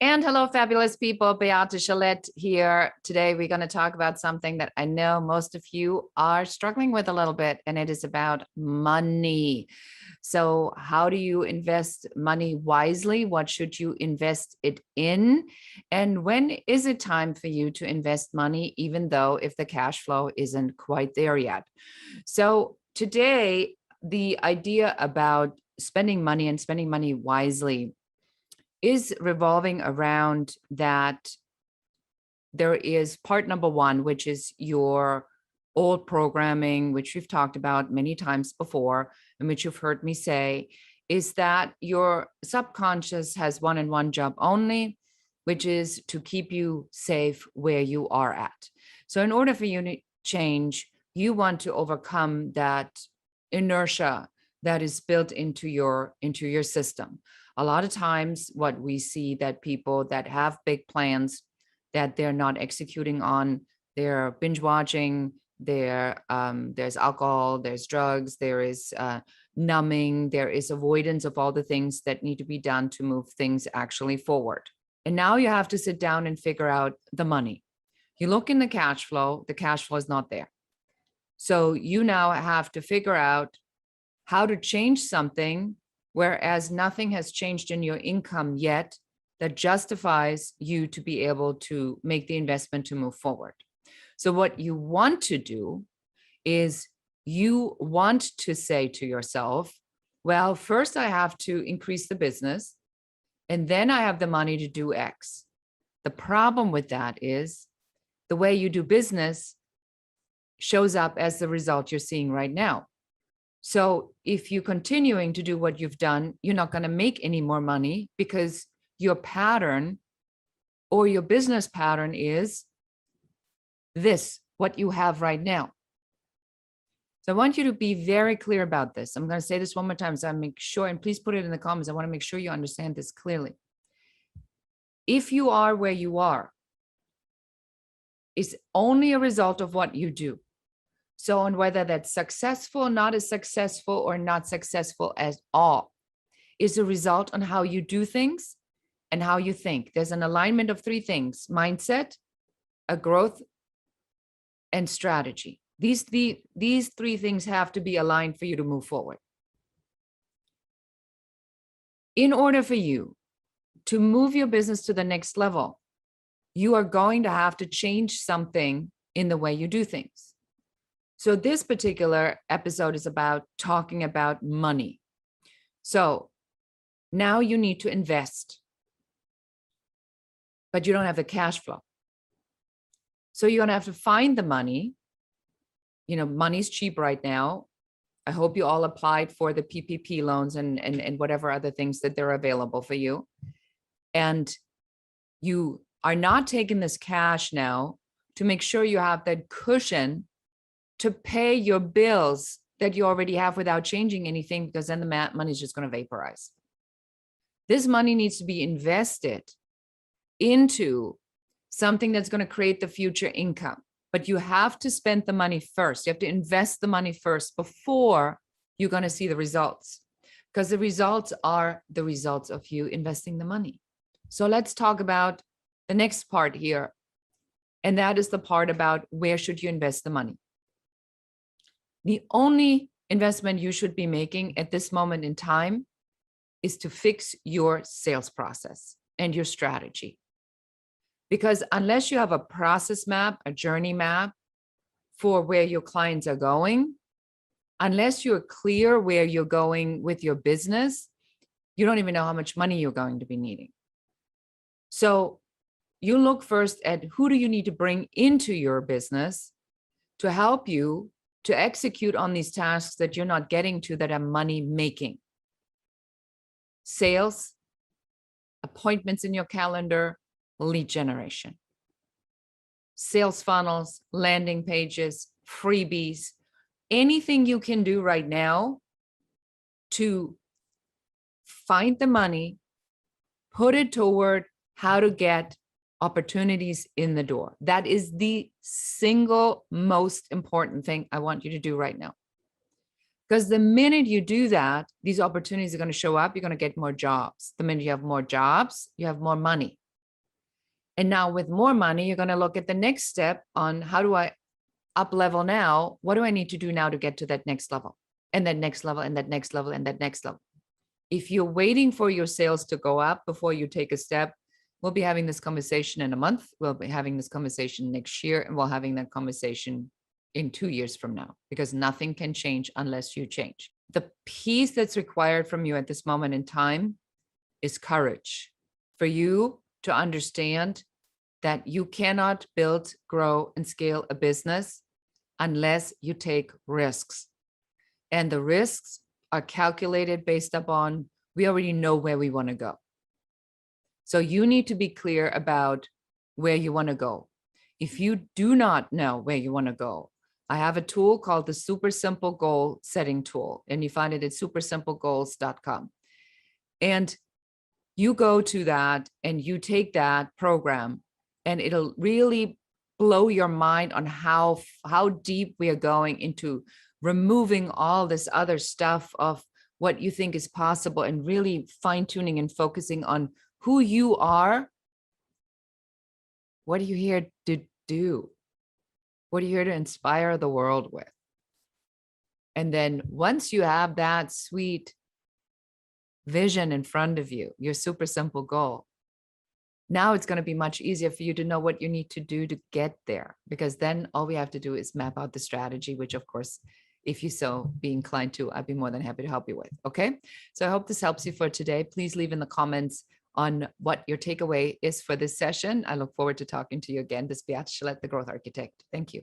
And hello, fabulous people. Beate Chelette here. Today, we're going to talk about something that I know most of you are struggling with a little bit, and it is about money. So how do you invest money wisely? What should you invest it in? And when is it time for you to invest money, even though if the cash flow isn't quite there yet? So today, the idea about spending money and spending money wisely is revolving around that. There is part number one, which is your old programming, which we've talked about many times before, and which you've heard me say, is that your subconscious has one and one job only, which is to keep you safe where you are at. So in order for you to change, you want to overcome that inertia that is built into your system. A lot of times what we see that people that have big plans that they're not executing on, they're binge watching, there's alcohol, there's drugs, there is numbing, there is avoidance of all the things that need to be done to move things actually forward. And now you have to sit down and figure out the money. You look in the cash flow is not there. So you now have to figure out how to change something, whereas nothing has changed in your income yet that justifies you to be able to make the investment to move forward. So what you want to do is you want to say to yourself, well, first I have to increase the business, and then I have the money to do X. The problem with that is the way you do business shows up as the result you're seeing right now. So if you're continuing to do what you've done, you're not going to make any more money because your pattern or your business pattern is this, what you have right now. So I want you to be very clear about this. I'm going to say this one more time so I make sure, and please put it in the comments. I want to make sure you understand this clearly. If you are where you are, it's only a result of what you do. So on whether that's successful, not as successful, or not successful at all, is a result on how you do things and how you think. There's an alignment of three things: mindset, a growth, and strategy. These three things have to be aligned for you to move forward. In order for you to move your business to the next level, you are going to have to change something in the way you do things. So this particular episode is about talking about money. So now you need to invest, but you don't have the cash flow. So you're going to have to find the money. You know, money's cheap right now. I hope you all applied for the PPP loans and whatever other things that they're available for you. And you are not taking this cash now to make sure you have that cushion to pay your bills that you already have without changing anything, because then the money is just going to vaporize. This money needs to be invested into something that's going to create the future income. But you have to spend the money first. You have to invest the money first before you're going to see the results, because the results are the results of you investing the money. So let's talk about the next part here. And that is the part about where should you invest the money. The only investment you should be making at this moment in time is to fix your sales process and your strategy. Because unless you have a process map, a journey map for where your clients are going, unless you're clear where you're going with your business, you don't even know how much money you're going to be needing. So you look first at who do you need to bring into your business to help you to execute on these tasks that you're not getting to that are money making. Sales, appointments in your calendar, lead generation, sales funnels, landing pages, freebies, anything you can do right now to find the money, put it toward how to get opportunities in the door. That is the single most important thing I want you to do right now. Because the minute you do that, these opportunities are going to show up. You're going to get more jobs. The minute you have more jobs, you have more money. And now with more money, you're going to look at the next step on how do I up level now? What do I need to do now to get to that next level and that next level and that next level and that next level? If you're waiting for your sales to go up before you take a step, we'll be having this conversation in a month. We'll be having this conversation next year, and we'll having that conversation in 2 years from now, because nothing can change unless you change. The piece that's required from you at this moment in time is courage for you to understand that you cannot build, grow, and scale a business unless you take risks. And the risks are calculated based upon, we already know where we want to go. So you need to be clear about where you want to go. If you do not know where you want to go, I have a tool called the Super Simple Goal Setting Tool, and you find it at supersimplegoals.com. And you go to that and you take that program, and it'll really blow your mind on how deep we are going into removing all this other stuff of what you think is possible, and really fine-tuning and focusing on who you are. What are you here to do? What are you here to inspire the world with? And then once you have that sweet vision in front of you, your super simple goal, now it's going to be much easier for you to know what you need to do to get there, because then all we have to do is map out the strategy, which of course, if you so be inclined to, I'd be more than happy to help you with. Okay. So I hope this helps you for today. Please leave in the comments on what your takeaway is for this session. I look forward to talking to you again. This is Beate Chelette, the Growth Architect. Thank you.